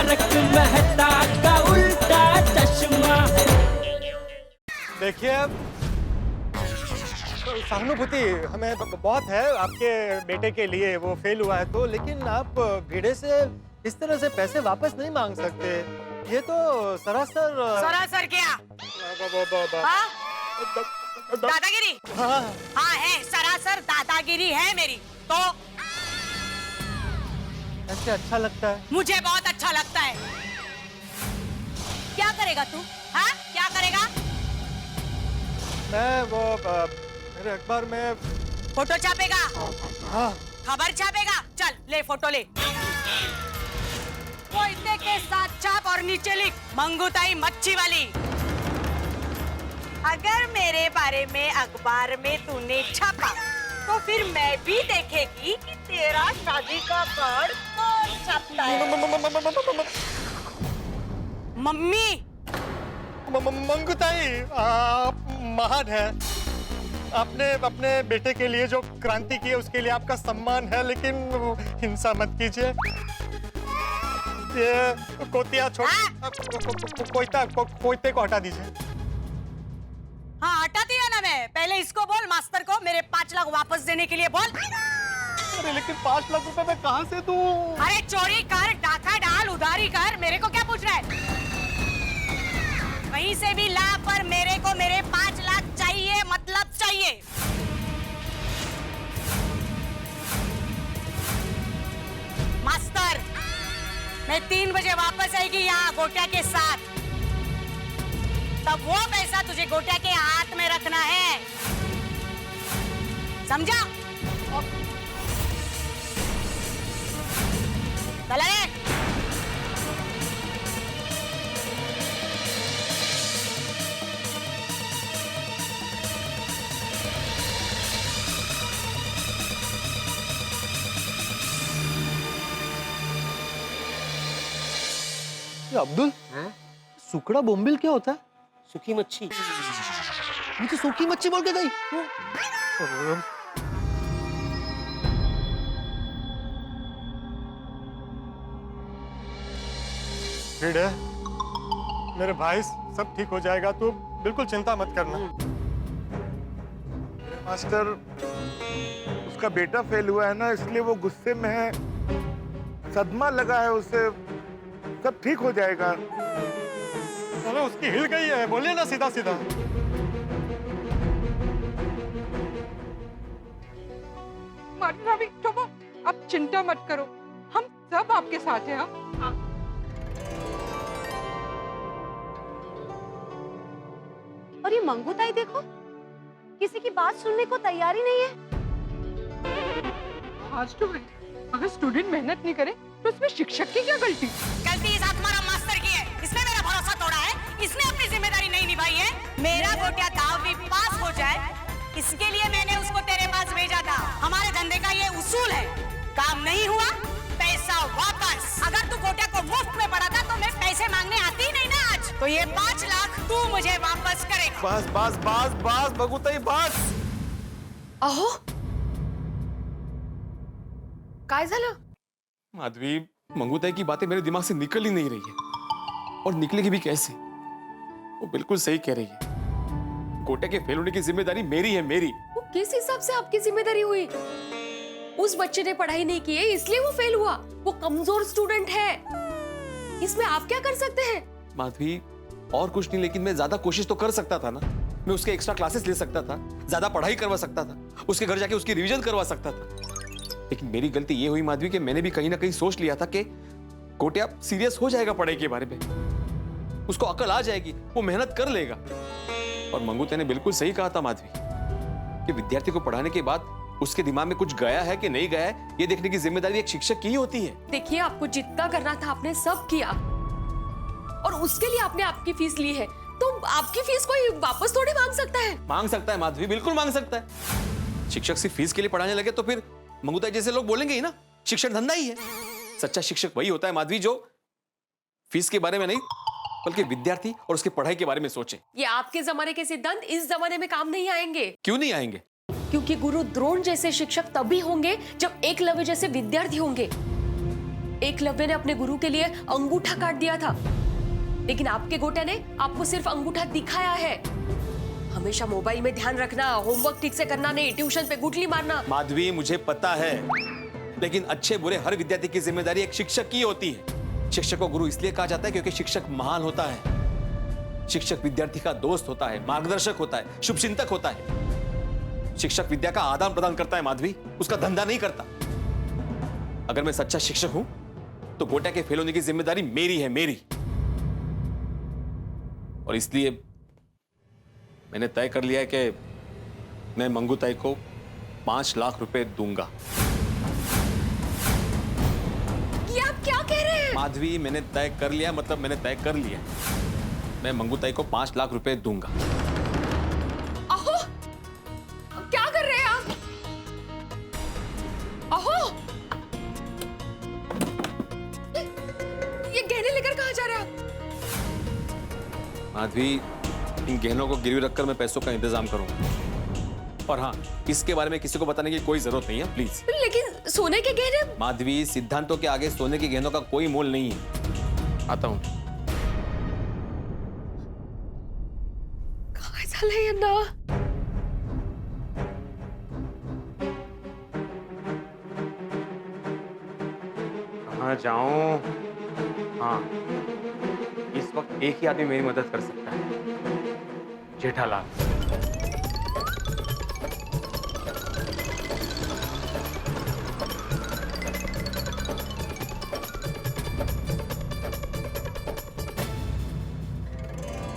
तारक मेहता का उल्टा चश्मा। देखिए सहानुभूति हमें बहुत है आपके बेटे के लिए, वो फेल हुआ है तो, लेकिन आप भिड़े से इस तरह से पैसे वापस नहीं मांग सकते। ये तो सरासर क्या? हाँ? दादागिरी? हाँ हाँ है, सरासर दादागिरी है मेरी। तो ऐसे अच्छा लगता है। मुझे बहुत अच्छा लगता है। क्या करेगा तू? हाँ क्या करेगा? मैं वो मेरे अखबार में फोटो छापेगा? हाँ खबर छापेगा? चल ले फोटो ले। पैसे के साथ छाप और नीचे लिख मंगूताई मच्छी वाली। अगर मेरे बारे में अखबार में तूने छापा तो फिर मैं भी देखेगी कि तेरा शादी का कार्ड कौन छापता है। मम्मी मंगूताई आप महान है। आपने अपने बेटे के लिए जो क्रांति की है उसके लिए आपका सम्मान है, लेकिन हिंसा मत कीजिए। ये कोतिया कोयते को हटा दीजिए। हाँ हटा दिया ना मैं। पहले इसको बोल मास्टर को मेरे 5 लाख वापस देने के लिए बोल। अरे लेकिन 5 लाख रुपए मैं कहाँ से दूं? अरे चोरी कर, डाका डाल, उधारी कर, मेरे को क्या पूछ रहा है? कहीं से भी ला, पर मेरे को मेरे 5 लाख चाहिए, मतलब चाहिए। मास्टर मैं 3 बजे वापस आएगी यहाँ गोटिया के साथ। तब वो पैसा तुझे गोटिया के हाथ में रखना है, समझा? चला रे। अब्दुल सुखड़ा बोम्बिल क्या होता है? सूखी मच्छी। मुझे सूखी मच्छी बोल के गई। भिड़े मेरे भाई सब ठीक हो जाएगा, तू बिल्कुल चिंता मत करना। मास्टर उसका बेटा फेल हुआ है ना, इसलिए वो गुस्से में है, सदमा लगा है उसे, सब ठीक हो जाएगा। अरे उसकी हिल गई है, बोलिए ना सीधा सीधा। भाभी चुप, आप चिंता मत करो, हम सब आपके साथ हैं। हाँ और ये मंगूताई देखो, किसी की बात सुनने को तैयार ही नहीं है। आज तो है, अगर स्टूडेंट मेहनत नहीं करे तो उसमें शिक्षक की क्या गलती? गलती इस तुम्हारा मास्टर की है। इसने मेरा भरोसा तोड़ा है, इसने अपनी जिम्मेदारी नहीं निभाई है। मेरा गोटिया दाव भी पास हो जाए, इसके लिए मैंने उसको तेरे पास भेजा था। हमारे धंधे का ये उसूल है, काम नहीं हुआ पैसा वापस। अगर तू गोटिया को मुफ्त में पढ़ा था तो मैं पैसे मांगने आती ही नहीं ना आज। तो ये 5 लाख तू मुझे वापस करेगा। बस बस बस बस मंगूताई बस। अहो काय झालं? माधवी, मंगूताई की बातें मेरे दिमाग से निकल ही नहीं रही है, और निकलेगी भी कैसे? वो बिल्कुल सही कह रही है। गोटिया के फेल होने की जिम्मेदारी मेरी है, मेरी। वो किस हिसाब से आपकी जिम्मेदारी हुई? उस बच्चे ने पढ़ाई नहीं की है इसलिए वो फेल हुआ। वो कमजोर स्टूडेंट है, इसमें आप क्या कर सकते हैं? माधवी और कुछ नहीं, लेकिन मैं ज्यादा कोशिश तो कर सकता था ना। मैं उसके एक्स्ट्रा क्लासेस ले सकता था, ज्यादा पढ़ाई करवा सकता था, उसके घर जाके उसकी रिवीजन करवा सकता था। लेकिन मेरी गलती ये हुई माधवी कि मैंने भी कहीं ना कहीं सोच लिया था कि गोटिया सीरियस हो जाएगा पढ़ाई के बारे में, उसको अकल आ जाएगी, वो मेहनत कर लेगा। और मंगूताई ने बिल्कुल सही कहा था माधवी कि विद्यार्थी को पढ़ाने के बाद उसके दिमाग में कुछ गया है कि नहीं गया है, ये देखने की जिम्मेदारी एक शिक्षक की ही होती है। देखिए, आपको जितना करना था आपने सब किया, और उसके लिए आपने आपकी फीस ली है, तो आपकी फीस कोई वापस थोड़ी मांग सकता है? मांग सकता है माधवी, बिल्कुल मांग सकता है। शिक्षक सिर्फ फीस के लिए पढ़ाने लगे तो फिर मंगूताई जैसे लोग बोलेंगे ही ना, शिक्षण धंधा ही है। सच्चा शिक्षक वही होता है माधवी जो फीस के बारे में नहीं बल्कि विद्यार्थी और उसकी पढ़ाई के बारे में सोचे। ये आपके जमाने के सिद्धांत इस जमाने में काम नहीं आएंगे। क्यों नहीं आएंगे? क्योंकि गुरु द्रोण जैसे शिक्षक तभी होंगे जब एकलव्य जैसे विद्यार्थी होंगे। एकलव्य ने अपने गुरु के लिए अंगूठा काट दिया था, लेकिन आपके गोटे ने आपको सिर्फ अंगूठा दिखाया है। हमेशा मोबाइल में ध्यान रखना, होमवर्क ठीक से करना नहीं, ट्यूशन पे गुठली मारना। माधवी, मुझे पता है, लेकिन अच्छे बुरे हर विद्यार्थी की जिम्मेदारी एक शिक्षक की होती है। शिक्षक को गुरु इसलिए कहा जाता है क्योंकि शिक्षक महान होता है। शिक्षक विद्यार्थी का दोस्त होता है, मार्गदर्शक होता है, शुभचिंतक होता है। शिक्षक विद्या का आदान प्रदान करता है माधवी, उसका धंधा नहीं करता। अगर मैं सच्चा शिक्षक हूं तो गोटा के फेल होने की जिम्मेदारी मेरी है, मेरी। और इसलिए मैंने तय कर लिया है कि मैं मंगूताई को 5 लाख रुपए दूंगा। ये आप क्या कह रहे हैं? माधवी, मैंने तय कर लिया, मतलब मैंने तय कर लिया, मैं मंगूताई को 5 लाख रुपए दूंगा। अहो, क्या कर रहे हैं आप? अहो, ये गहने लेकर कहाँ जा रहे हैं आप? माधवी, इन गहनों को गिरवी रखकर मैं पैसों का इंतजाम करूंगा। और हाँ, इसके बारे में किसी को बताने की कोई जरूरत नहीं है, प्लीज। लेकिन सोने के गहने? माधवी, सिद्धांतों के आगे सोने के गहनों का कोई मोल नहीं है। आता हूं। काय झालंय यांना? कहाँ जाऊं? हाँ, इस वक्त एक ही आदमी मेरी मदद कर सकता है, जेठालाल।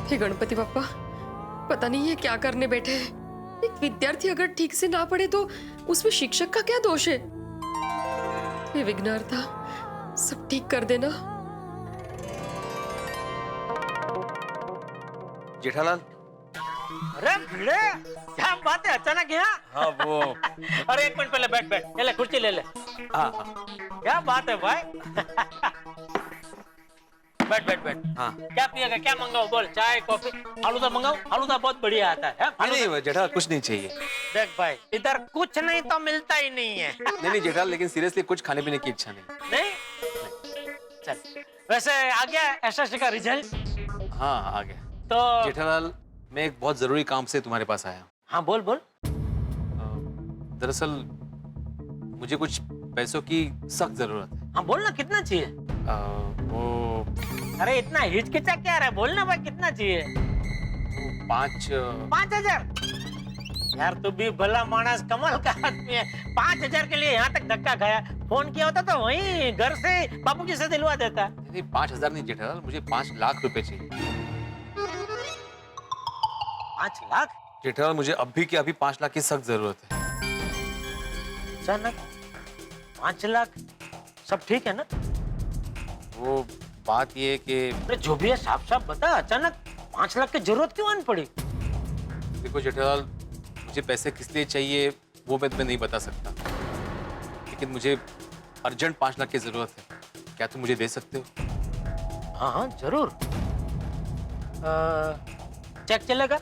हे गणपति बप्पा, पता नहीं ये क्या करने बैठे हैं। एक विद्यार्थी अगर ठीक से ना पढ़े तो उसमें शिक्षक का क्या दोष है? हे विघ्नहर्ता, सब ठीक कर देना। जेठालाल। अरे भिड़े, क्या बात है, अचानक यहाँ? हाँ, वो अरे एक मिनट पहले बैठ बैठ, ले ले कुर्सी ले ले। हाँ हाँ क्या बात है भाई? बैठ बैठ बैठ। हाँ। क्या पिएगा, क्या मंगाओ बोल? चाय, कॉफी, फालूदा मंगाओ? फालूदा बहुत बढ़िया आता है। नहीं जेठालाल, कुछ नहीं चाहिए। देख भाई, इधर कुछ नहीं तो मिलता ही नहीं है। नहीं जेठालाल, लेकिन सीरियसली कुछ खाने पीने की इच्छा नहीं। नहीं? चल, वैसे आ गया एसएससी का रिजल्ट? हाँ, आ गया। तो जेठालाल, मैं एक बहुत जरूरी काम से तुम्हारे पास आया। हाँ बोल बोल। दरअसल मुझे कुछ पैसों की सख्त जरूरत है। हाँ बोल ना, कितना चाहिए? वो अरे इतना हिचकिचा क्या रहा है, बोलना भाई कितना चाहिए? 5,000? यार तू भी भला मानस, कमाल का आदमी है। 5,000 के लिए यहाँ तक धक्का खाया। फोन किया होता तो वहीं घर से बापूजी से दिलवा देता। नहीं, 5,000 नहीं जेठालाल, मुझे 5 लाख रुपए चाहिए। 5 लाख? जेठालाल, मुझे अभी के अभी 5 लाख की सख्त जरूरत है। अचानक 5 लाख? सब ठीक है ना? वो बात ये है कि अरे जो भी है साफ साफ बता, अचानक 5 लाख की जरूरत क्यों आन पड़ी? देखो जेठालाल, मुझे पैसे किस लिए चाहिए वो मैं तुम्हें नहीं बता सकता, लेकिन मुझे अर्जेंट 5 लाख की जरूरत है। क्या तुम मुझे दे सकते हो? हाँ हाँ जरूर। चेक चलेगा?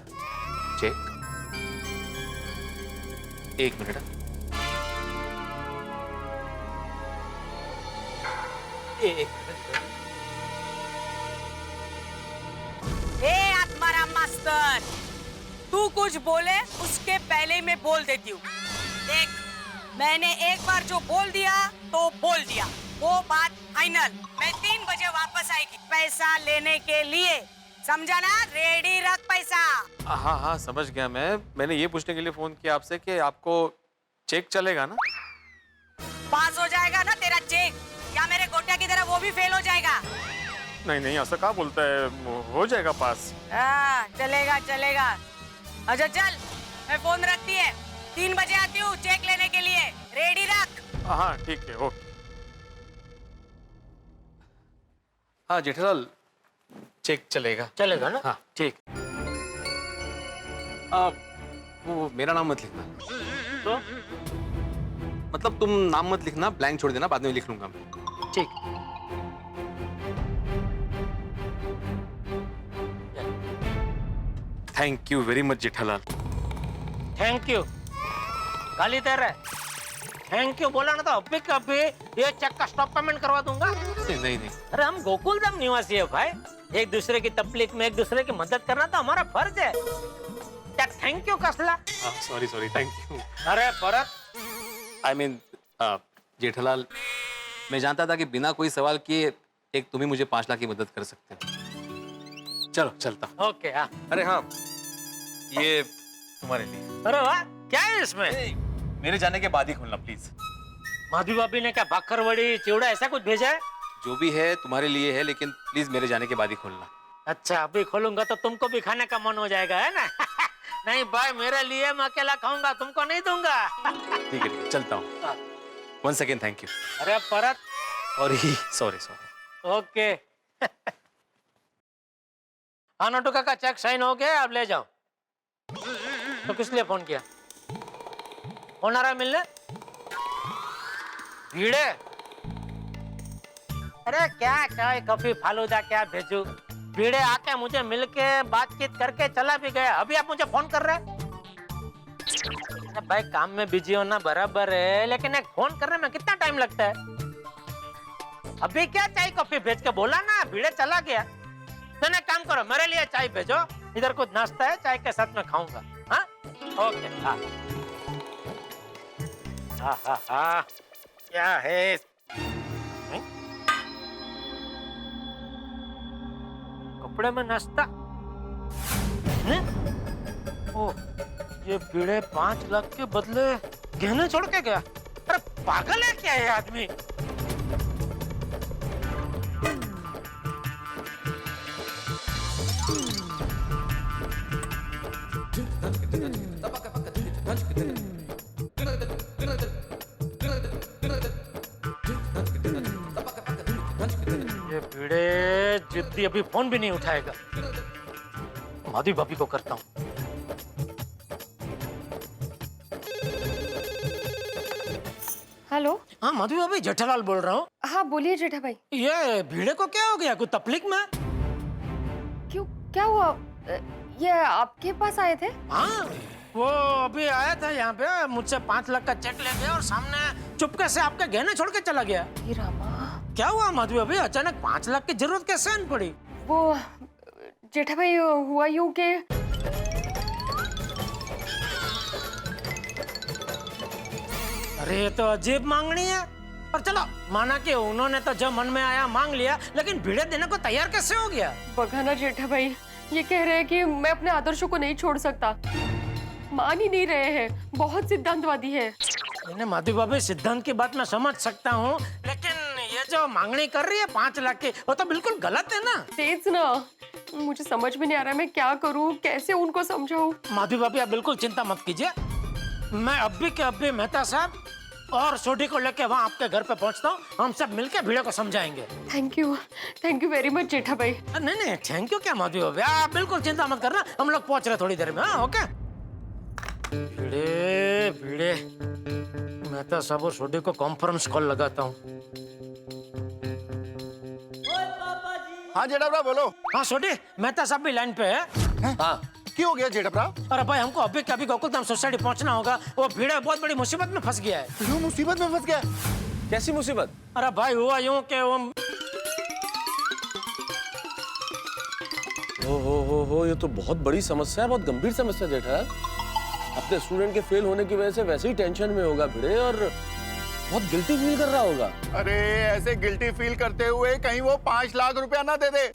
चेक? एक मिनट। ए आत्माराम मास्टर, तू कुछ बोले उसके पहले मैं बोल देती हूँ। देख, मैंने एक बार जो बोल दिया तो बोल दिया, वो बात फाइनल। मैं 3 बजे वापस आएगी पैसा लेने के लिए, समझा ना? रेडी रख पैसा। हाँ हाँ, समझ गया मैं। मैंने ये पूछने के लिए फोन किया आपसे कि आपको चेक चलेगा ना? पास हो जाएगा ना तेरा चेक, या मेरे गोटिया की तरह वो भी फेल हो जाएगा? नहीं नहीं, ऐसा क्या बोलता है, हो जाएगा पास। हाँ चलेगा चलेगा। अच्छा चल, मैं फोन रखती है, 3 बजे आती हूँ चेक लेने के लिए, रेडी रख। हाँ ठीक है, ओके। हाँ जेठालाल, चेक चलेगा। चलेगा ना? हाँ ठीक। वो मेरा नाम मत लिखना। तो मतलब तुम नाम मत लिखना, ब्लैंक छोड़ देना, बाद में लिख लूंगा मैं। ठीक। Thank you very much Jethalal. Thank you गाली दे रहा है? थैंक यू बोला ना तो अभी कभी ये चेक का स्टॉप पेमेंट करवा दूंगा। नहीं नहीं अरे हम गोकुल धाम निवासी है भाई, एक दूसरे की तकलीफ में एक दूसरे की मदद करना तो हमारा फर्ज है। क्या थैंक यू कसला? Sorry sorry thank you. अरे परत, आई मीन जेठालाल, मैं जानता था कि बिना कोई सवाल किए एक तुम ही मुझे 5 लाख की मदद कर सकते हो। चलो चलता। ओके हाँ। अरे हाँ, ये तुम्हारे लिए। अरे वाह, क्या है इसमें? मेरे जाने के बाद ही खोलना प्लीज। माधवी भाभी ने क्या भाकर वड़ी चिवड़ा ऐसा कुछ भेजा है? जो भी है तुम्हारे लिए है, लेकिन प्लीज मेरे जाने के बाद ही खोलना। अच्छा, अभी खोलूंगा तो तुमको भी खाने का मन हो जाएगा, है ना? नहीं भाई, मेरे लिए मैं अकेला खाऊंगा, तुमको नहीं दूंगा। ठीक है चलता हूँ। Once again thank you. अरे परत, सॉरी ओके। हाँ नोटू काका, चेक साइन हो गया, आप ले जाओ। तो किस लिए फोन किया? कौन आ रहा है मिलने? भीड़े? अरे क्या चाय कॉफी फालूदा क्या भेजू? भीड़े आके मुझे मिलके बातचीत करके चला भी गया, अभी आप मुझे फोन कर रहे हैं? अरे भाई काम में बिजी होना बराबर है, लेकिन एक फोन करने में कितना टाइम लगता है? अभी क्या चाय कॉफी भेज के बोला ना, भीड़े चला गया। तो एक काम करो, मेरे लिए चाय भेजो, इधर कुछ नाश्ता है, चाय के साथ में खाऊंगा। हाँ ओके। हाँ हाँ हाँ हाँ, क्या है? कपड़े में नाश्ता? ओह, ये भीड़े 5 लाख के बदले गहने छोड़ के गया। अरे पागल है क्या ये आदमी? ये भीड़े जिद्दी अभी फोन भी नहीं उठाएगा। माधवी भाभी को करता हूँ। हेलो। हाँ माधवी भाभी, जेठालाल बोल रहा हूँ। हाँ बोलिए जेठा भाई। ये भीड़े को क्या हो गया? कोई तकलीफ में? क्यों, क्या हुआ? ये आपके पास आए थे? हाँ, वो अभी आया था यहाँ पे, मुझसे 5 लाख का चेक ले गया और सामने चुपके से आपके गहने छोड़ के चला गया। हे रामा। क्या हुआ माधवी भाभी, अचानक 5 लाख की जरूरत कैसे आन पड़ी? वो जेठा भाई, हुआ यूं के अरे ये तो अजीब मांगनी है। पर चलो माना कि उन्होंने तो जो मन में आया मांग लिया, लेकिन भीड़े देने को तैयार कैसे हो गया? बघाना जेठा भाई, ये कह रहे हैं कि मैं अपने आदर्शों को नहीं छोड़ सकता। मान ही नहीं रहे हैं, बहुत सिद्धांतवादी है। इन्हें माधवी भाभी, सिद्धांत की बात मैं समझ सकता हूँ, लेकिन ये जो मांगनी कर रही है 5 लाख की, वो तो बिल्कुल गलत है ना। तेज ना, मुझे समझ में नहीं आ रहा मैं क्या करूँ, कैसे उनको समझाऊं। माधवी भाभी आप बिल्कुल चिंता मत कीजिए, मैं अभी के अभी मेहता साहब और सोडी को लेके वहाँ आपके घर पे पहुँचता हूँ, हम सब मिलके भीड़े को समझाएंगे। थैंक यू वेरी मच जेठा भाई। नहीं नहीं, थैंक यू क्या माधवी भाभी, आप बिल्कुल चिंता मत करना, हम लोग पहुँच रहे थोड़ी देर में। हाँ ओके। भीड़े भीड़े, मेहता साहब और सोडी को कॉन्फ्रेंस कॉल लगाता हूँ। हाँ जेठाभरा बोलो। हाँ सोडी, मेहता साहब भी लाइन पे है। हाँ क्यों हो गया जेठाभरा? अरे भाई हमको अभी के अभी गोकुलधाम सोसाइटी पहुंचना होगा, वो भीड़े बहुत बड़ी मुसीबत में फंस गया है। क्यों मुसीबत में फंस गया? कैसी मुसीबत? अरे भाई हुआ यूं कि वो हो, ये तो बहुत बड़ी समस्या है, बहुत गंभीर समस्या जेठा। अपने स्टूडेंट के फेल होने की वजह से वैसे ही टेंशन में होगा भिड़े और बहुत गिल्टी फील कर रहा होगा। अरे ऐसे गिल्टी फील करते हुए कहीं वो 5 लाख रुपया ना दे दे।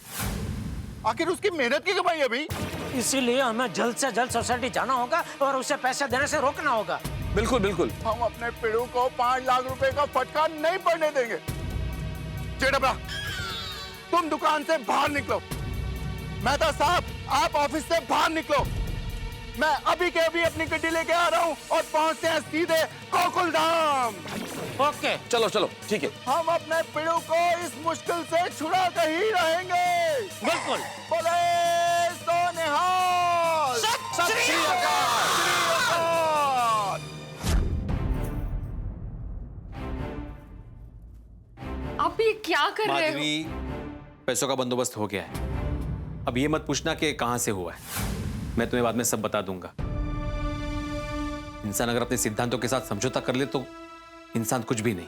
आखिर उसकी मेहनत की कमाई अभी। इसीलिए हमें जल्द से जल्द सोसाइटी जाना होगा और उसे पैसे देने से रोकना होगा। बिल्कुल बिल्कुल। हम अपने पिड़ू को 5 लाख रुपए का फटकार नहीं पड़ने देंगे। जेठाभरा, तुम दुकान से बाहर निकलो। मेहता साहब, आप ऑफिस से बाहर निकलो। मैं अभी के अभी अपनी गड्डी लेके आ रहा हूँ और पहुँचते हैं सीधे गोकुलधाम। ओके चलो चलो ठीक है। हम अपने पिड़ू को इस मुश्किल से छुड़ा कर ही रहेंगे। बिल्कुल। बोले सो निहाल। सत श्री अकाल। आप ये क्या कर रहे हो? माधवी, पैसों का बंदोबस्त हो गया है, अब ये मत पूछना कि कहां से हुआ है, मैं तुम्हें बाद में सब बता दूंगा। इंसान अगर अपने सिद्धांतों के साथ समझौता कर ले तो इंसान कुछ भी नहीं।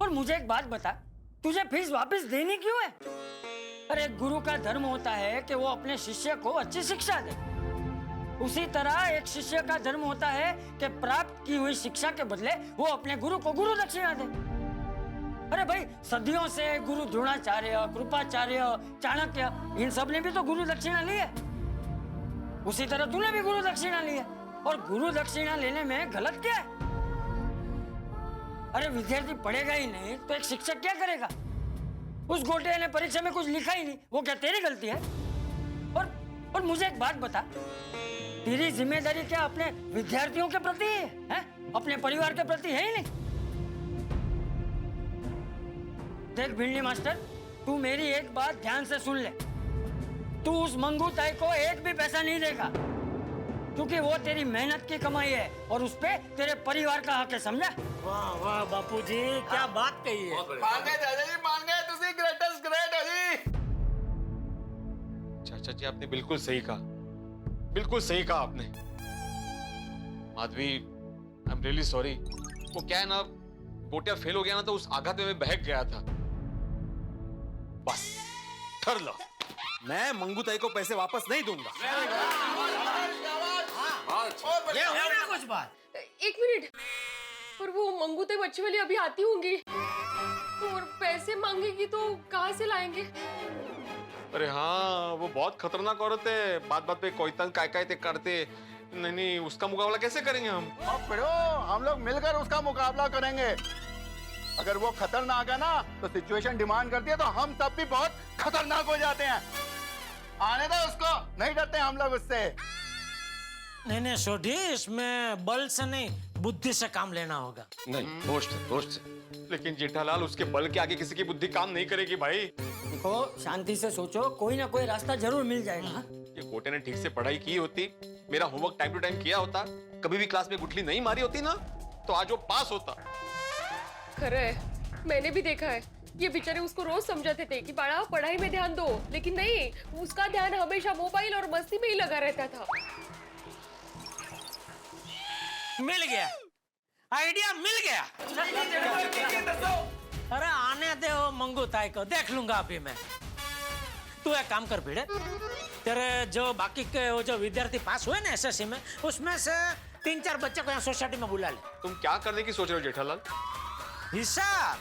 और मुझे एक बात बता, तुझे फीस वापस देनी क्यों है? अरे गुरु का धर्म होता है कि वो अपने शिष्य को अच्छी शिक्षा दे। उसी तरह एक शिष्य का धर्म होता है कि प्राप्त की हुई शिक्षा के बदले वो अपने गुरु को गुरु दक्षिणा दे। अरे भाई, सदियों से गुरु द्रोणाचार्य, कृपाचार्य, चाणक्य, इन सब ने भी तो गुरु दक्षिणा ली है। उसी तरह तूने भी गुरु दक्षिणा ली है। और गुरु दक्षिणा लेने में गलत क्या है? अरे विद्यार्थी पढ़ेगा ही नहीं तो एक शिक्षक क्या करेगा? उस गोटे ने परीक्षा में कुछ लिखा ही नहीं, वो क्या तेरी गलती है? और मुझे एक बात बता, तेरी जिम्मेदारी क्या अपने विद्यार्थियों के प्रति है? अपने परिवार के प्रति है ही नहीं? देख भिंडी मास्टर, तू मेरी एक बात ध्यान से सुन ले। तू उस मंगू ताई को एक भी पैसा नहीं देगा, क्योंकि वो तेरी मेहनत की कमाई है और उस पे तेरे परिवार का हक है, समझा? वाह वाह बापूजी, क्या बात कही है। मान गए दादाजी, मान गए। तुसी ग्रेटेस्ट ग्रेट है जी। चाचा जी, आपने बिल्कुल सही कहा, बिल्कुल सही कहा आपने। Madhavi, I am really sorry. वो क्या है ना, गोटिया फेल हो गया ना, तो उस आघात में मैं बहक गया था। बस ठर लो, मैं मंगू ताई को पैसे वापस नहीं दूंगा। ये हुई ना कुछ बात। एक मिनट, और वो मंगू ताई बच्चे वाली अभी आती होंगी और पैसे मांगेगी तो कहाँ से लाएंगे? अरे हाँ, वो बहुत खतरनाक औरत है। बात बात पे कोई तंग काय ते करते। नहीं, उसका मुकाबला कैसे करेंगे हम? अब फिरो, हम लोग मिलकर उसका मुकाबला करेंगे। अगर वो खतरनाक है ना, तो सिचुएशन डिमांड करती है तो हम सब भी बहुत खतरनाक हो जाते हैं। आने दो उसको, नहीं डरते हम लोग उससे। नहीं सोढ़ी, इसमें बल से नहीं बुद्धि से काम लेना होगा। नहीं, होश से। लेकिन जेठालाल, उसके बल के आगे किसी की बुद्धि काम नहीं करेगी भाई। देखो, शांति से सोचो, कोई ना कोई रास्ता जरूर मिल जाएगा। ये गोटे ने ठीक से पढ़ाई की होती, मेरा होमवर्क टाइम टू टाइम किया होता, कभी भी क्लास में गुठली नहीं मारी होती ना, तो आज वो पास होता। खरा है, मैंने भी देखा है। ये बेचारे उसको रोज समझाते थे कि बड़ा पढ़ाई में ध्यान दो, लेकिन नहीं, उसका ध्यान हमेशा मोबाइल और मस्ती में ही लगा रहता था। मिल गया, आइडिया मिल गया। अरे आने दे वो मंगू ताई को, देख लूंगा अभी मैं। तू एक काम कर भिड़े, तेरे जो बाकी के वो जो विद्यार्थी पास हुए ना एसएससी में, उसमें से 3-4 बच्चे को यहाँ सोसाइटी में बुला ले। तुम क्या करने की सोच रहे हो जेठालाल? हिसाब,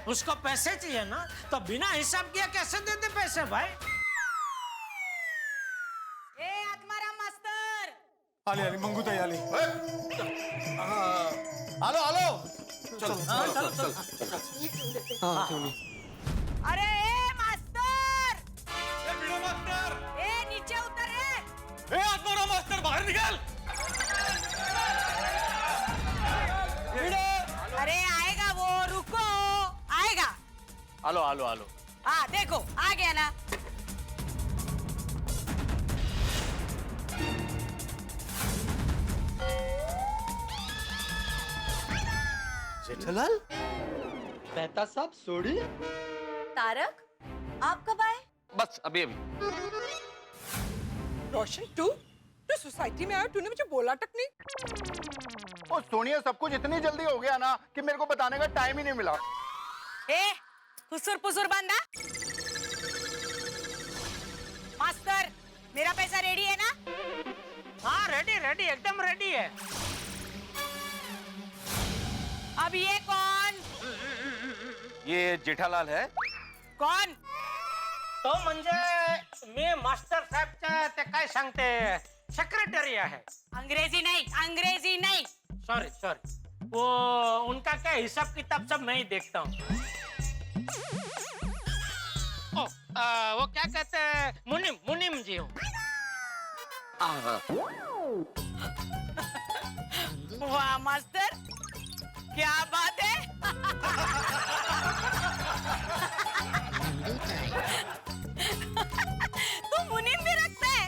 उसको पैसे चाहिए ना, तो बिना हिसाब किया कैसे दे दे पैसे भाई? ए आत्माराम मास्टर, आली मंगू ताई आली। चलो। अरे ए मास्टर, ए नीचे उतर। मास्टर बाहर निकल। अरे आएगा वो, रुको, आएगा। आलो। हाँ देखो, आ गया ना। जेठालाल, मेहता साहब सोड़ी। तारक, आप कब आए? बस अभी। रोशन, तू सोसाइटी में आया, तूने मुझे बोला तक नहीं। और सोनिया, सब कुछ इतनी जल्दी हो गया ना कि मेरे को बताने का टाइम ही नहीं मिला। ए खुसुर पुसुर बंदा। मास्टर, मेरा पैसा रेडी है ना? हाँ रेडी, एकदम रेडी है। अब ये कौन? ये जेठालाल है। कौन? तो म्हणजे मी मास्टर साहेबच्या ते काय सांगते, सेक्रेटरी है। अंग्रेजी नहीं। सॉरी, वो उनका क्या हिसाब किताब सब मैं ही देखता हूँ। वो क्या कहते हैं, मुनिम जी हूँ। वाह मास्टर, क्या बात है। तू मुनीम भी रखता है?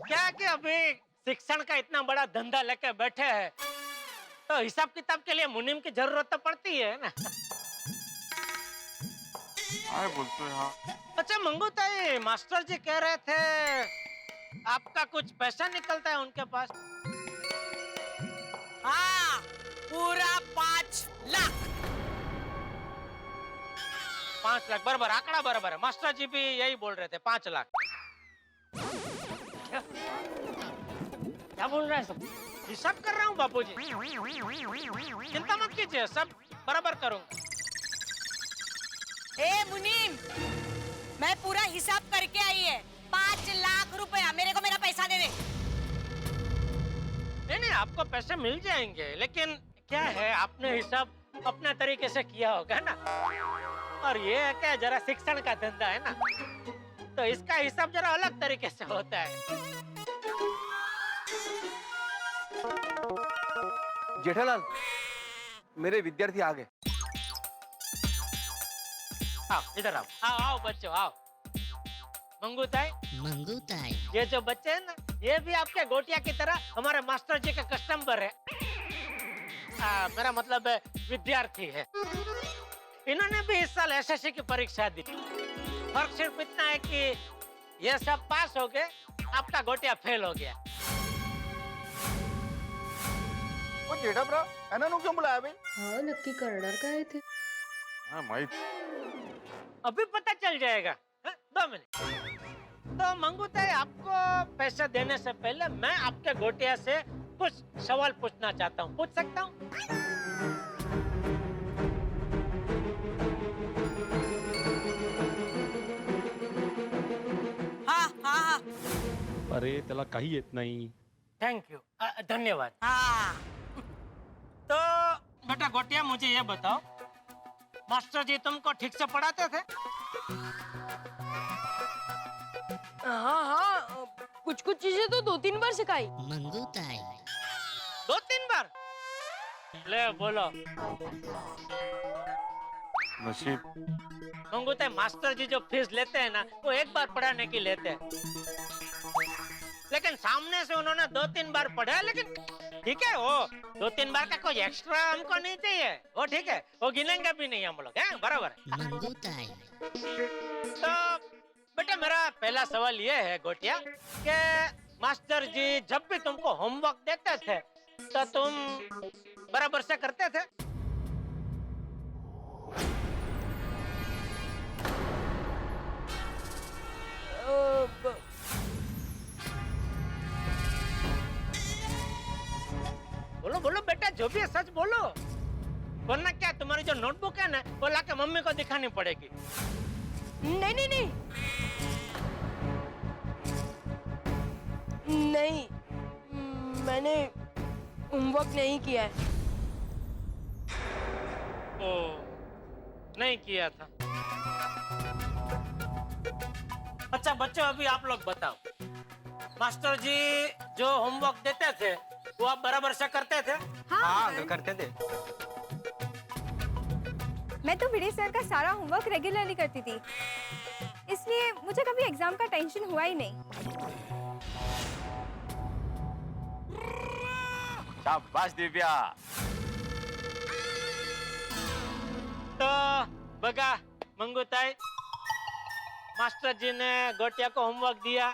क्या कि अभी शिक्षण का इतना बड़ा धंधा लेके बैठे हैं, तो हिसाब किताब के लिए मुनीम की जरूरत तो पड़ती है ना। बोलते हैं हाँ। अच्छा मंगू ताई, मास्टर जी कह रहे थे आपका कुछ पैसा निकलता है उनके पास। हाँ, पूरा 5 लाख। 5 लाख बराबर, आंकड़ा बराबर है। मास्टर जी भी यही बोल रहे थे, 5 लाख। क्या बोल रहा है सब? हिसाब कर रहा हूँ बापूजी, चिंता मत कीजिए, सब बराबर करूँगा। ए मुनीम, मैं पूरा हिसाब करके आई है। 5 लाख रुपया, मेरे को मेरा पैसा दे दे। नहीं, आपको पैसे मिल जाएंगे, लेकिन क्या है, आपने हिसाब अपने तरीके से किया होगा ना। और ये है क्या, जरा शिक्षण का धंधा है ना, तो इसका हिसाब जरा अलग तरीके से होता है। जेठालाल, मेरे विद्यार्थी आ गए। आओ इधर आओ, आओ बच्चों आओ। मंगूताई, ये जो बच्चे हैं ना, ये भी आपके गोटिया की तरह हमारे मास्टर जी के कस्टमर है। मेरा मतलब है विद्यार्थी है। इन्होंने भी इस साल एसएससी की परीक्षा दी। फर्क सिर्फ इतना है कि ये सब पास हो गए, आपका गोटिया फेल हो गया। वो जेठा भरा एना क्यों बुलाया भाई? हाँ नक्की करणार काय थे। हाँ माहित. अभी पता चल जाएगा। 2 मिनट। तो मंगूताई, आपको पैसा देने से पहले मैं आपके गोटिया से कुछ सवाल पूछना चाहता हूँ, पूछ सकता हूँ? हाँ हाँ हाँ अरे त्याला काही येत नाही. थैंक यू, धन्यवाद। हाँ। तो बेटा गोटिया, मुझे ये बताओ, मास्टर जी तुमको ठीक से पढ़ाते थे? हाँ हाँ, कुछ कुछ चीजें तो 2-3 बार सिखाई। 2-3 बार? ले बोलो। नशीब. मंगूताई, मास्टर जी जो फीस लेते हैं ना, वो 1 बार पढ़ाने की लेते हैं, लेकिन सामने से उन्होंने 2-3 बार पढ़ा। लेकिन ठीक है, वो 2-3 बार का कोई एक्स्ट्रा हमको नहीं चाहिए, वो ठीक है, वो गिनेंगे भी नहीं हम लोग, हैं बराबर। तो बेटा, मेरा पहला सवाल ये है गोटिया, कि मास्टर जी जब भी तुमको होमवर्क देते थे तो तुम बराबर से करते थे? बोलो बोलो बेटा, जो भी है सच बोलो, वरना क्या तुम्हारी जो नोटबुक है ना, वो लाके मम्मी को दिखानी पड़ेगी। नहीं नहीं नहीं नहीं, मैंने होमवर्क नहीं किया है। ओ, नहीं किया था। अच्छा बच्चों, अभी आप लोग बताओ, मास्टर जी जो होमवर्क देते थे वो आप बराबर से करते थे? हाँ करते थे। मैं तो वीरे सर का सारा होमवर्क रेगुलरली करती थी, इसलिए मुझे कभी एग्जाम का टेंशन हुआ ही नहीं। शाबाश दिव्या. तो बगा मंगूताई, मास्टर जी ने गोटिया को होमवर्क दिया,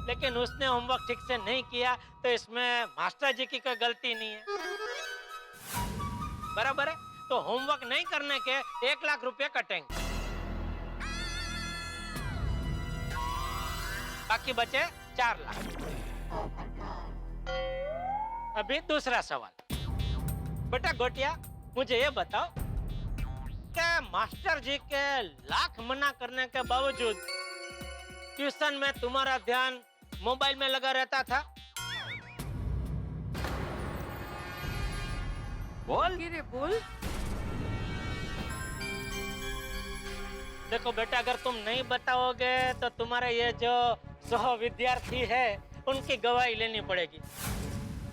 लेकिन उसने होमवर्क ठीक से नहीं किया, तो इसमें मास्टर जी की कोई गलती नहीं है, बराबर है? तो होमवर्क नहीं करने के 1 लाख रुपए कटेंगे, बाकी बचे 4 लाख। अभी दूसरा सवाल। बेटा गोटिया, मुझे ये बताओ, क्या मास्टर जी के लाख मना करने के बावजूद ट्यूशन में तुम्हारा ध्यान मोबाइल में लगा रहता था? बोल रे बोल। देखो बेटा, अगर तुम नहीं बताओगे तो तुम्हारे ये जो सह विद्यार्थी है उनकी गवाही लेनी पड़ेगी,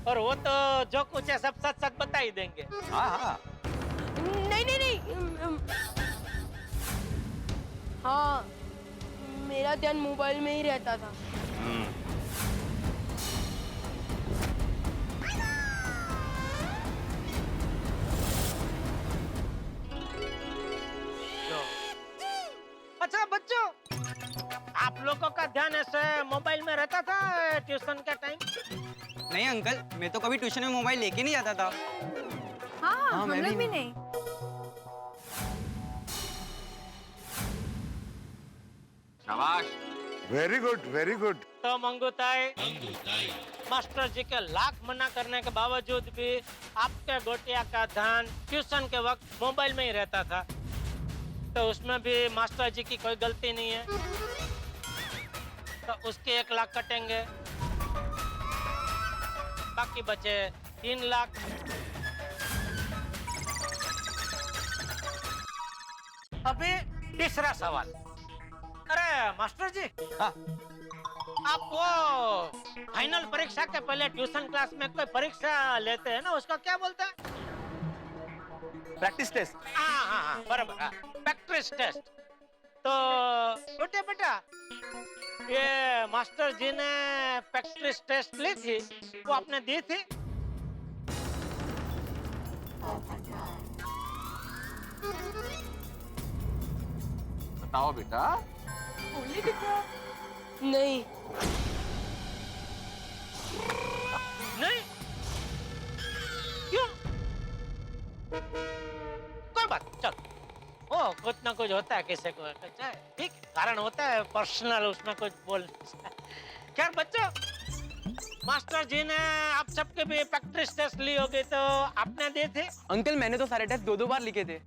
और वो तो जो कुछ है सब सच सच बता ही देंगे। हाँ हाँ. नहीं नहीं नहीं, हाँ मेरा ध्यान मोबाइल में ही रहता था। अच्छा बच्चों, आप लोगों का ध्यान ऐसे मोबाइल में रहता था ट्यूशन के टाइम? नहीं अंकल, मैं तो कभी ट्यूशन में मोबाइल लेके नहीं जाता था. हाँ हम लोग भी नहीं। शाबाश। Very good very good. तो मंगूताई, मास्टर जी के लाख मना करने के बावजूद भी आपके गोटिया का ध्यान ट्यूशन के वक्त मोबाइल में ही रहता था, तो उसमें भी मास्टर जी की कोई गलती नहीं है। तो उसके 1 लाख कटेंगे, बाकी बचे 3 लाख। अभी तीसरा सवाल। अरे मास्टर जी, हाँ। आप वो फाइनल परीक्षा के पहले ट्यूशन क्लास में कोई परीक्षा लेते हैं ना, उसका क्या बोलते हैं? Practice test. हाँ, बराबर, प्रैक्टिस टेस्ट। तो बेटे बेटा, ये मास्टर जी ने प्रैक्टिस टेस्ट ली थी, वो आपने दी थी? बताओ बेटा। नहीं। नहीं? क्यों? कोई बात, चल। ओ, कुछ ना कुछ होता है किसी को, ठीक, कारण होता है पर्सनल, उसमें कुछ बोल। खैर बच्चों, मास्टर जी ने आप सबके भी प्रैक्टिस टेस्ट ली होगी, तो आपने दी थी? अंकल मैंने तो सारे टेस्ट 2-2 बार लिखे थे।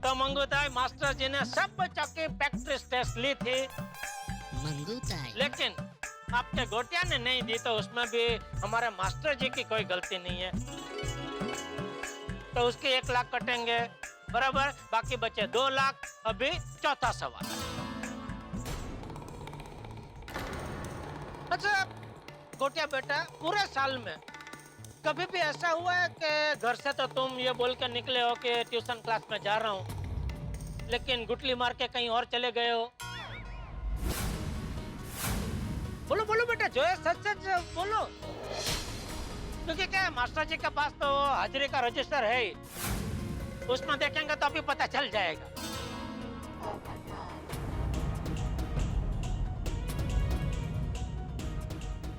तो मंगूताई, मास्टर जी ने सब बच्चों की प्रैक्टिस टेस्ट ली थी, लेकिन आपके गोटिया ने नहीं दी, तो उसमें भी हमारे मास्टर जी की कोई गलती नहीं है। तो उसके 1 लाख कटेंगे, बराबर, बाकी बचे 2 लाख। अभी चौथा सवाल। अच्छा गोटिया बेटा, पूरे साल में कभी भी ऐसा हुआ है कि घर से तो तुम ये बोल के निकले हो कि ट्यूशन क्लास में जा रहा हूँ, लेकिन गुटली मार के कहीं और चले गए हो? बोलो बोलो बेटा, जो है सच सच बोलो, क्योंकि क्या है, मास्टर जी के पास तो हाजिरी का रजिस्टर है ही, उसमें देखेंगे तो अभी पता चल जाएगा।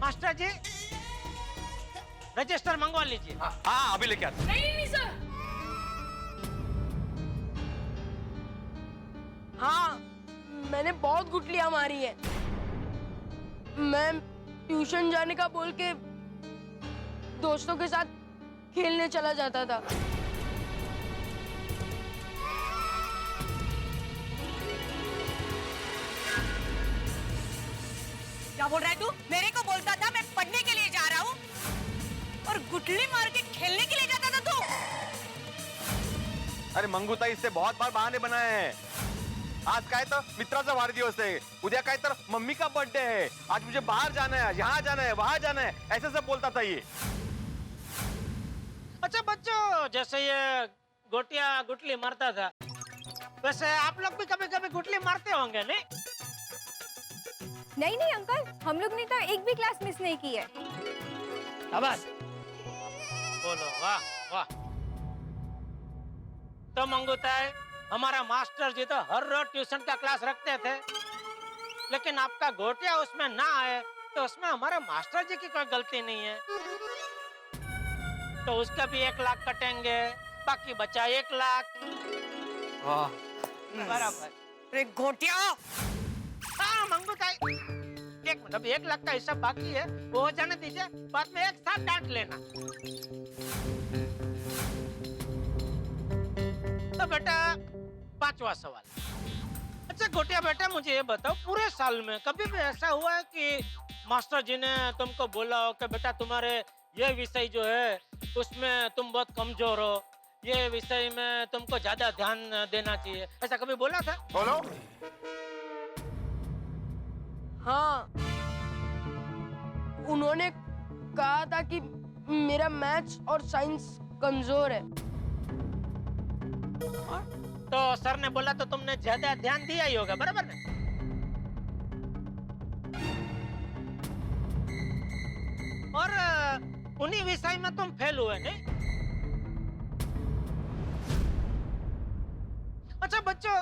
मास्टर जी, रजिस्टर मंगवा लीजिए। हाँ, अभी लेके आते। नहीं सर। हाँ, मैंने बहुत गुटलियां मारी है। मैं ट्यूशन जाने का बोल के दोस्तों के साथ खेलने चला जाता था। क्या बोल रहा है तू? मेरे को बोलता था मैं पढ़ने के लिए जा रहा हूँ, और गुटली मार के खेलने के लिए जाता था तू? अरे मंगूताई, इससे बहुत बार बहाने बनाए हैं। आज काय तर मित्राचा वाढदिवस है, उद्या काय तर मम्मी का बर्थडे है, आज मुझे बाहर जाना है, यहाँ जाना है, वहां जाना है, ऐसे सब बोलता था ये। अच्छा बच्चों, जैसे ये गोटिया गुटली मारता था, वैसे आप लोग भी कभी कभी गुटली मारते होंगे नहीं? नहीं नहीं अंकल, हम लोग ने तो एक भी क्लास मिस नहीं की है। शाबाश, बोलो वाह वाह। तो मंगूताई, हमारा मास्टर जी तो हर रोज ट्यूशन का क्लास रखते थे, लेकिन आपका गोटिया उसमें ना आए, तो उसमें हमारे मास्टर जी की कोई गलती नहीं है। तो उसका भी 1 लाख कटेंगे, बाकी बचा 1 लाख। वाह, बराबर। अरे गोटिया! हाँ मंगूताई, 1 मिनट, अभी 1 लाख का हिसाब बाकी है, वो हो जाने दीजिए, बाद में एक साथ डांट लेना। तो बेटा 5वां सवाल। अच्छा गोटिया बेटा, मुझे ये बताओ, पूरे साल में कभी भी ऐसा हुआ है कि मास्टर जी ने तुमको बोला हो कि बेटा तुम्हारे ये विषय जो है उसमें तुम बहुत कमजोर हो, ये विषय में तुमको ज्यादा ध्यान देना चाहिए, ऐसा कभी बोला था? बोलो। हाँ, उन्होंने कहा था कि मेरा मैथ्स और साइंस कमजोर है। तो सर ने बोला तो तुमने ज्यादा ध्यान दिया ही होगा, बराबर ना? और उन्हीं विषय में तुम फेल हुए नहीं? अच्छा बच्चों,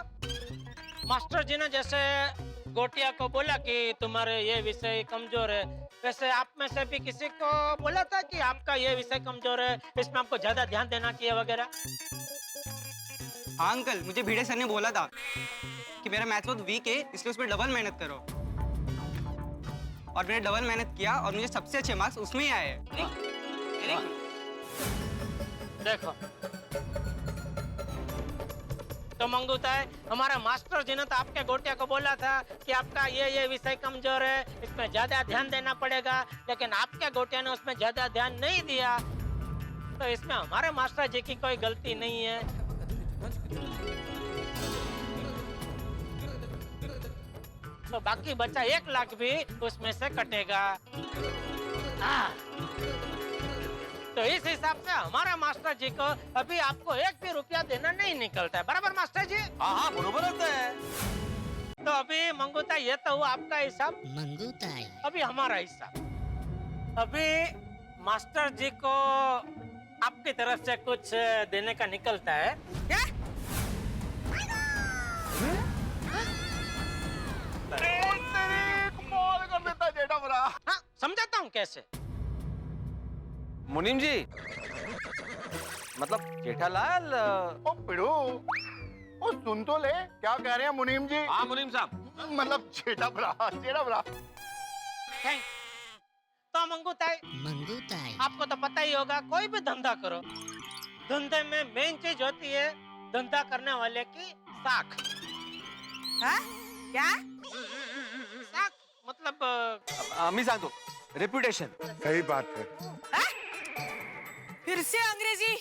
मास्टर जी ने जैसे गोटिया को बोला कि तुम्हारे ये विषय कमजोर है, वैसे आप में से भी किसी को बोला था कि आपका ये विषय कमजोर है, इसमें आपको ज्यादा ध्यान देना चाहिए वगैरह? हाँ अंकल, मुझे भिड़े सर ने बोला था कि मेरा मैथ्स बहुत वीक है, इसलिए उस पर डबल मेहनत करो। और मैंने डबल मेहनत किया और मुझे सबसे अच्छे मार्क्स उसमें ही आए हैं। देखो तो मंगूता है, हमारा मास्टर जी ने तो आपके गोटिया को बोला था कि आपका ये विषय कमजोर है, इसमें ज्यादा ध्यान देना पड़ेगा, लेकिन आपके गोटिया ने उसमें ज्यादा ध्यान नहीं दिया। तो इसमें हमारे मास्टर जी की कोई गलती नहीं है। तो बाकी बचा 1 लाख भी उसमें से कटेगा। तो इस हिसाब से हमारा मास्टर जी को अभी आपको 1 भी रुपया देना नहीं निकलता है, बराबर मास्टर जी? हाँ बरोबर होता है। तो अभी मंगूता ये तो हुआ आपका हिसाब, मंगूता है। अभी हमारा हिसाब। अभी मास्टर जी को आपकी तरफ से कुछ देने का निकलता है। क्या? कमाल कर देता जेठा बड़ा। हाँ, समझाता हूँ कैसे। मुनीम जी, मतलब जेठालाल। ओ पिड़ू, ओ सुन तो ले, क्या कह रहे हैं मुनीम जी? हाँ मुनीम साहब, मतलब जेठा बड़ा, जेठा बड़ा। तो मंगूताई, आपको तो पता ही होगा, कोई भी धंधा करो, धंधे में मेन चीज होती है धंधा करने वाले की साख। हाँ? क्या? साख मतलब मी सांगतो, रेप्युटेशन। सही बात है। फिर से अंग्रेजी?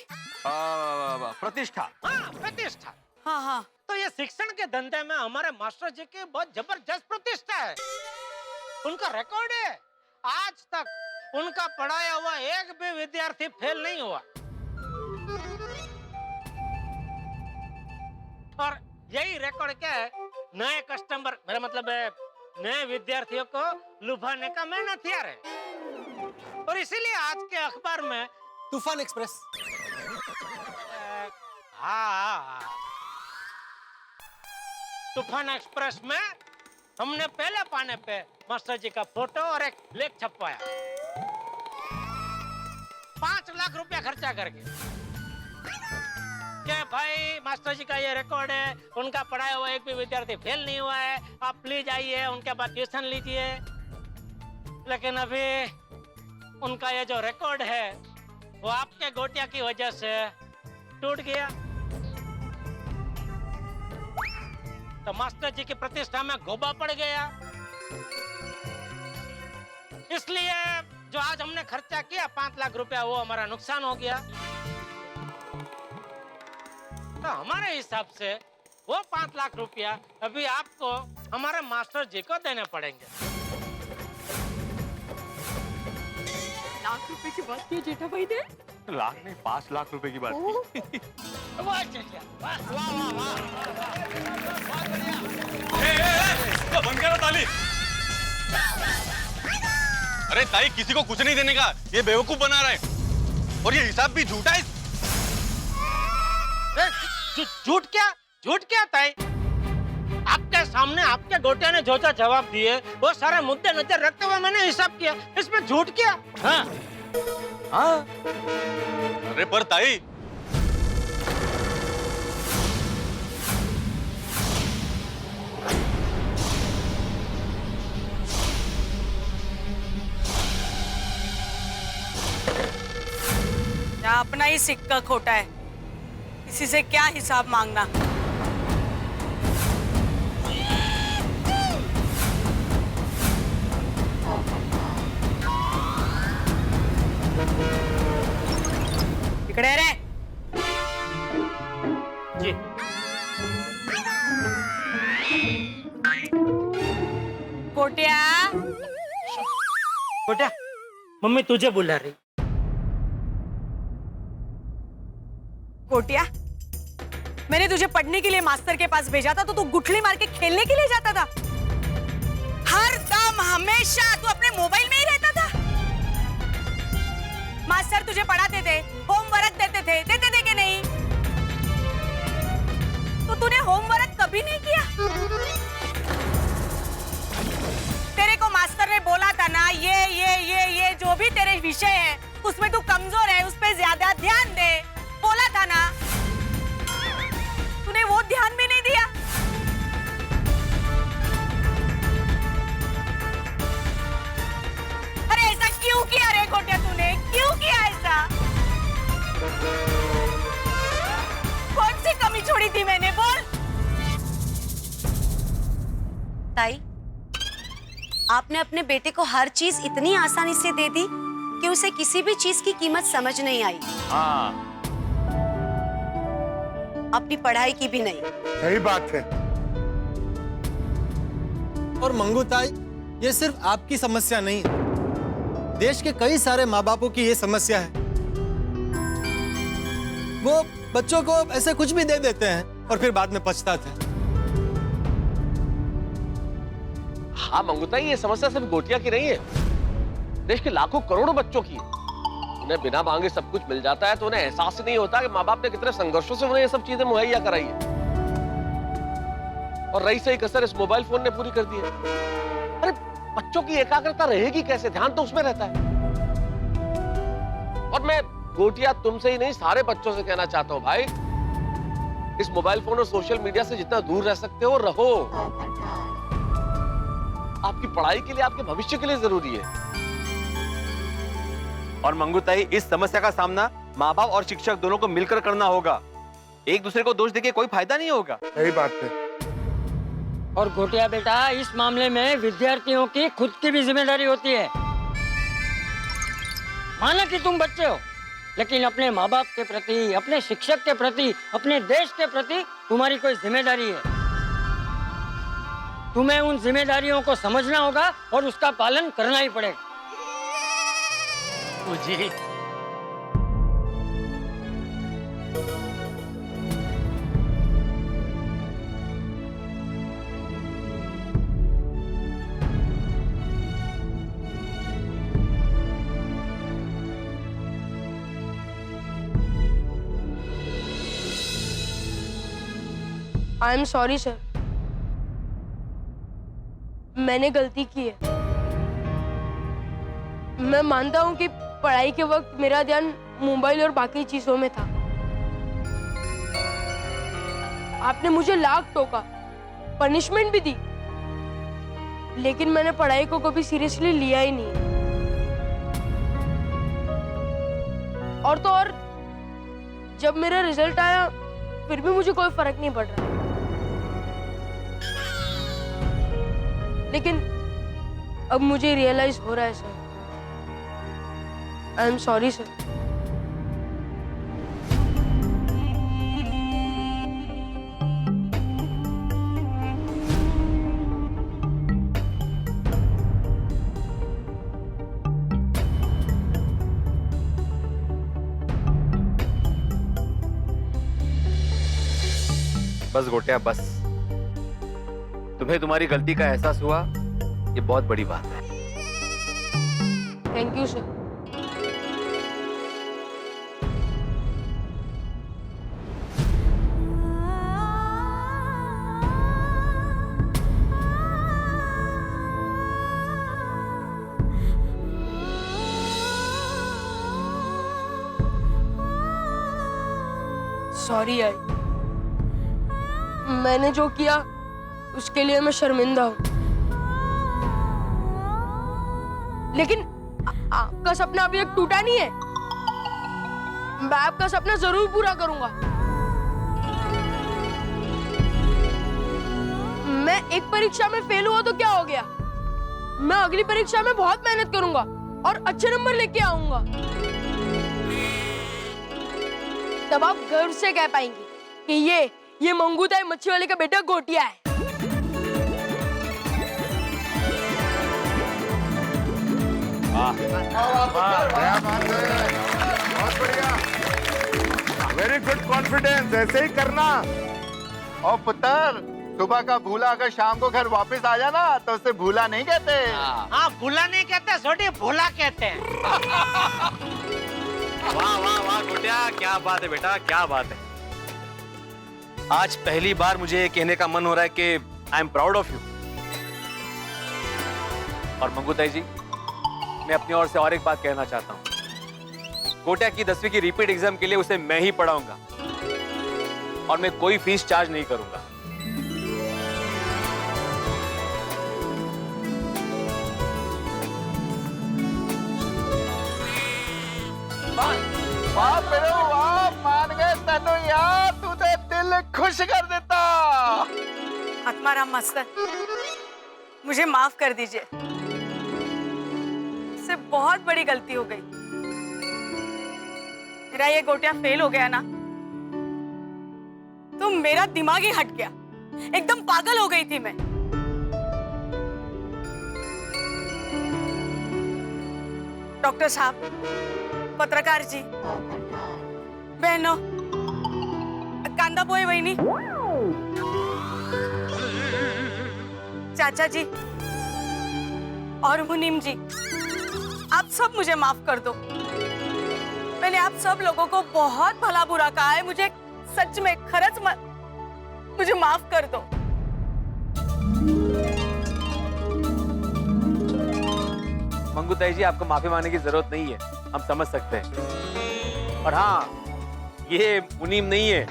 प्रतिष्ठा। हाँ, प्रतिष्ठा। हाँ हाँ। तो ये शिक्षण के धंधे में हमारे मास्टर जी की बहुत जबरदस्त प्रतिष्ठा है। उनका रिकॉर्ड है, आज तक उनका पढ़ाया हुआ 1 भी विद्यार्थी फेल नहीं हुआ। और यही रिकॉर्ड क्या है, नए कस्टमर, मेरा मतलब है नए विद्यार्थियों को लुभाने का मेन हथियार है। और इसीलिए आज के अखबार में तूफान एक्सप्रेस। हाँ, तूफान एक्सप्रेस में हमने पहले पाने पे मास्टर जी का फोटो और एक लेख छपवाया, 5 लाख रुपया खर्चा करके। क्या भाई, मास्टर जी का ये रिकॉर्ड है, उनका पढ़ाया हुआ 1 भी विद्यार्थी फेल नहीं हुआ है, आप प्लीज आइए, उनके बाद ट्यूशन लीजिए। लेकिन अभी उनका ये जो रिकॉर्ड है वो आपके गोटिया की वजह से टूट गया। तो मास्टर जी की प्रतिष्ठा में गोबा पड़ गया। इसलिए जो आज हमने खर्चा किया 5 लाख रुपया, वो हमारा नुकसान हो गया। तो हमारे हिसाब से वो 5 लाख रुपया अभी आपको हमारे मास्टर जी को देने पड़ेंगे। लाख रुपए की बात की जेठा भाई ने? लाख नहीं, 5 लाख रुपए की बात की। वाह चलिए, वाह वाह वाह, बहुत बढ़िया। बंद करो ताली। अरे ताई, किसी को कुछ नहीं देने का, ये बेवकूफ बना रहा है, और ये हिसाब भी झूठा है। झूठ क्या ताई? आपके सामने आपके गोटिया ने जो जवाब दिए वो सारे मुद्दे नजर रखते हुए मैंने हिसाब किया, इसमें झूठ क्या? हाँ हाँ, अरे पर ताई, अपना ही सिक्का खोटा है, किसी से क्या हिसाब मांगना। इकड़े रे जी। कोटिया, कोटिया, मम्मी तुझे बुला रही। कोटिया, मैंने तुझे पढ़ने के लिए मास्टर के पास भेजा था तो तू गुठली मार के खेलने के लिए जाता था। हर दम हमेशा तू अपने मोबाइल में ही रहता था। मास्टर तुझे पढ़ाते थे, होमवर्क देते थे कि नहीं? तो तूने होमवर्क कभी नहीं किया? तेरे को मास्टर ने बोला था ना, ये जो भी तेरे विषय है उसमें तू कमजोर है, उस पे ज्यादा ध्यान दे, बोला था ना? छोड़ी थी मैंने, बोल। ताई, आपने अपने बेटे को हर चीज इतनी आसानी से दे दी कि उसे किसी भी चीज की कीमत समझ नहीं आई। हाँ अपनी पढ़ाई की भी नहीं। सही बात है। और मंगू ताई, ये सिर्फ आपकी समस्या नहीं है, देश के कई सारे माँ बापों की ये समस्या है। वो बच्चों को ऐसे कुछ भी दे देते हैं और फिर बाद में पछताते हैं। हाँ मंगूताई, ये समस्या सिर्फ गोटिया की नहीं है, देश के लाखों करोड़ों बच्चों की है। उन्हें बिना मांगे सब कुछ मिल जाता है तो उन्हें एहसास ही नहीं होता कि माँ बाप ने कितने संघर्षों से उन्हें ये सब चीजें मुहैया कराई है। और रही सही कसर इस मोबाइल फोन ने पूरी कर दी है। अरे बच्चों की एकाग्रता रहेगी कैसे, ध्यान तो उसमें रहता है। और मैं गोटिया तुमसे ही नहीं सारे बच्चों से कहना चाहता हूं भाई, इस मोबाइल फोन और सोशल मीडिया से जितना दूर रह सकते हो रहो। आपकी पढ़ाई के लिए, आपके भविष्य के लिए जरूरी है। और मंगूताई, इस समस्या का सामना माँ बाप और शिक्षक दोनों को मिलकर करना होगा। एक दूसरे को दोष देके कोई फायदा नहीं होगा। सही बात है। और गोटिया बेटा, इस मामले में विद्यार्थियों की खुद की भी जिम्मेदारी होती है। माना कि तुम बच्चे हो, लेकिन अपने माँ बाप के प्रति, अपने शिक्षक के प्रति, अपने देश के प्रति तुम्हारी कोई जिम्मेदारी है। तुम्हें उन जिम्मेदारियों को समझना होगा और उसका पालन करना ही पड़ेगा। जी आई एम सॉरी सर, मैंने गलती की है। मैं मानता हूँ कि पढ़ाई के वक्त मेरा ध्यान मोबाइल और बाकी चीजों में था। आपने मुझे लाख टोका, पनिशमेंट भी दी, लेकिन मैंने पढ़ाई को कभी सीरियसली लिया ही नहीं। और तो और जब मेरा रिजल्ट आया फिर भी मुझे कोई फर्क नहीं पड़ रहा। लेकिन अब मुझे रियलाइज हो रहा है sir, I am sorry sir. बस गोटिया, बस। तुम्हें तुम्हारी गलती का एहसास हुआ, ये बहुत बड़ी बात है। Thank you sir. सॉरी यार, मैंने जो किया उसके लिए मैं शर्मिंदा हूं। लेकिन आपका सपना अभी तक टूटा नहीं है। मैं आपका सपना जरूर पूरा करूंगा। मैं एक परीक्षा में फेल हुआ तो क्या हो गया, मैं अगली परीक्षा में बहुत मेहनत करूंगा और अच्छे नंबर लेके आऊंगा। तब आप गर्व से कह पाएंगे कि ये मंगूताई मच्छी वाले का बेटा गोटिया है। बहुत बढ़िया, वेरी गुड कॉन्फिडेंस, ऐसे ही करना। और पुत्र, सुबह का भूला अगर शाम को घर वापस आ जाना तो उसे भूला नहीं कहते। हाँ, भूला नहीं कहते, छोटी भूला कहते हैं। वाह वाह वाह गोटिया, क्या बात है बेटा, क्या बात है। आज पहली बार मुझे ये कहने का मन हो रहा है कि I am proud of you. और मंगूताई जी, मैं अपनी ओर से और एक बात कहना चाहता हूं। गोटिया की 10वीं की रिपीट एग्जाम के लिए उसे मैं ही पढ़ाऊंगा और मैं कोई फीस चार्ज नहीं करूंगा। वाह मेरे वाह, मान गए तेनू यार, तू तो दिल खुश कर देता। आत्माराम मास्टर, मुझे माफ कर दीजिए, मुझसे बहुत बड़ी गलती हो गई। मेरा ये गोटिया फेल हो गया ना, तो मेरा दिमाग ही हट गया, एकदम पागल हो गई थी मैं। डॉक्टर साहब, पत्रकार जी, बहनों, कांदा पोहे वहिनी, चाचा जी और मुनीम जी, आप सब मुझे माफ कर दो। मैंने आप सब लोगों को बहुत भला बुरा कहा है, मुझे सच में खरच मुझे माफ कर दो। मंगूताई जी, आपको माफी मांगने की जरूरत नहीं है, हम समझ सकते हैं। और हाँ, ये मुनीम नहीं है,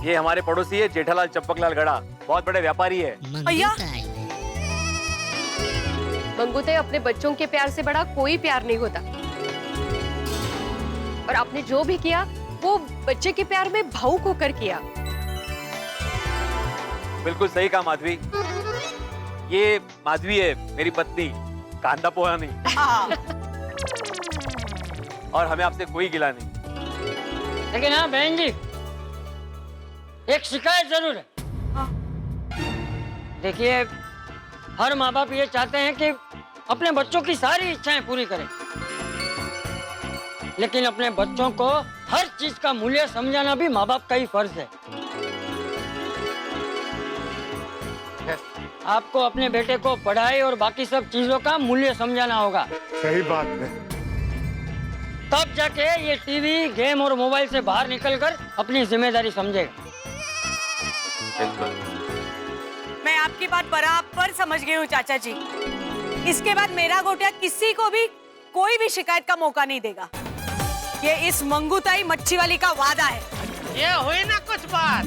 ये हमारे पड़ोसी है जेठालाल चंपकलाल गड़ा, बहुत बड़े व्यापारी है। भैया, मंगूताई, अपने बच्चों के प्यार से बड़ा कोई प्यार नहीं होता। और आपने जो भी किया वो बच्चे के प्यार में भावुक होकर किया। बिल्कुल सही कहा माधवी। ये माधवी है मेरी पत्नी, कांदा पोहा नहीं। और हमें आपसे कोई गिला नहीं। लेकिन हाँ बहन जी, एक शिकायत जरूर है। देखिए, हर माँ बाप ये चाहते हैं कि अपने बच्चों की सारी इच्छाएं पूरी करें, लेकिन अपने बच्चों को हर चीज का मूल्य समझाना भी माँ बाप का ही फर्ज है। आपको अपने बेटे को पढ़ाई और बाकी सब चीजों का मूल्य समझाना होगा। सही बात है। तब जाके ये टीवी, गेम और मोबाइल से बाहर निकलकर अपनी जिम्मेदारी समझेगा। मैं आपकी बात बराबर समझ गई हूँ चाचा जी। इसके बाद मेरा गोटिया किसी को भी कोई भी शिकायत का मौका नहीं देगा। ये इस मंगूताई मच्छी वाली का वादा है। ये हुई ना कुछ बात।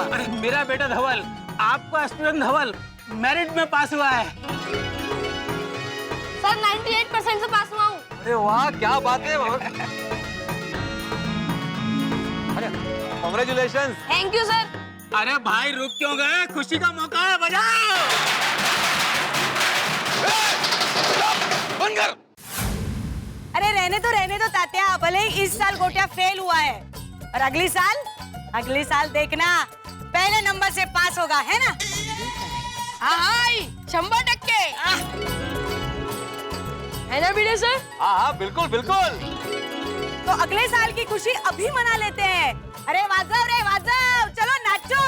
अरे मेरा बेटा धवल, आपका स्टूडेंट धवल मेरिट में पास हुआ है। सर 98% से पास हुआ हूँ। अरे वाह, क्या बात है। अरे कांग्रेचुलेशंस। Thank you sir. अरे भाई रुक क्यों गए, खुशी का मौका है, बजाओ। बंद कर। अरे रहने दो तात्या, भले ही इस साल गोटिया फेल हुआ है, और अगली साल देखना पहले नंबर से पास होगा, है ना? हाँ 100% है ना भिड़े सर? हाँ बिल्कुल बिल्कुल। तो अगले साल की खुशी अभी मना लेते हैं। अरे वाजव रे वाजव, चलो नाचो।